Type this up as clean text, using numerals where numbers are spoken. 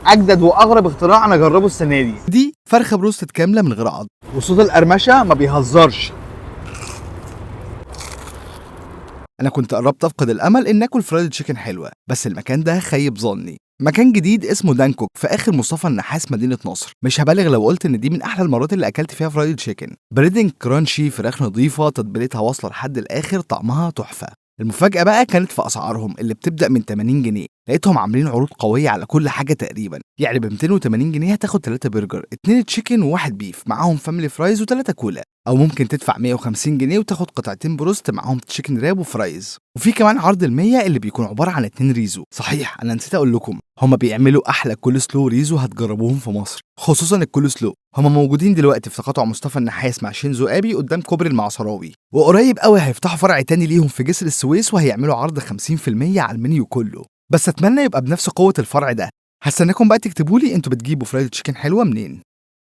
اجدد واغرب اختراع انا اجربه السنه دي فرخه بروستد كامله من غير عظم، وصوت القرمشه ما بيهزرش. انا كنت قربت افقد الامل ان اكل فرايد تشيكن حلوه، بس المكان ده خيب ظني. مكان جديد اسمه دانكوك في اخر مصطفى النحاس مدينه نصر. مش هبالغ لو قلت ان دي من احلى المرات اللي اكلت فيها فرايد تشيكن. بريدنج كرانشي، فراخ نظيفه تتبيلتها واصله لحد الاخر، طعمها تحفه. المفاجأة بقى كانت في أسعارهم اللي بتبدأ من 80 جنيه، لقيتهم عاملين عروض قوية على كل حاجة تقريبا. يعني ب 280 جنيه هتاخد 3 برجر، 2 تشيكن و1 بيف معاهم فاميلي فرايز و3 كولا، أو ممكن تدفع 150 جنيه وتاخد قطعتين بروست معاهم تشيكن راب وفرايز. وفي كمان عرض ال100 اللي بيكون عبارة عن 2 ريزو. صحيح أنا نسيت أقول لكم، هما بيعملوا أحلى كول سلو ريزو هتجربوهم في مصر، خصوصا الكول سلو. هما موجودين دلوقتي في تقاطع مصطفى النحاس مع شينزو ابي قدام كوبري المعصراوي، وقريب قوي هيفتحوا فرع تاني ليهم في جسر السويس وهيعملوا عرض 50% على المنيو كله. بس اتمنى يبقى بنفس قوة الفرع ده. هستناكم بقى تكتبوا لي انتوا بتجيبوا فرايد تشيكن حلوة منين.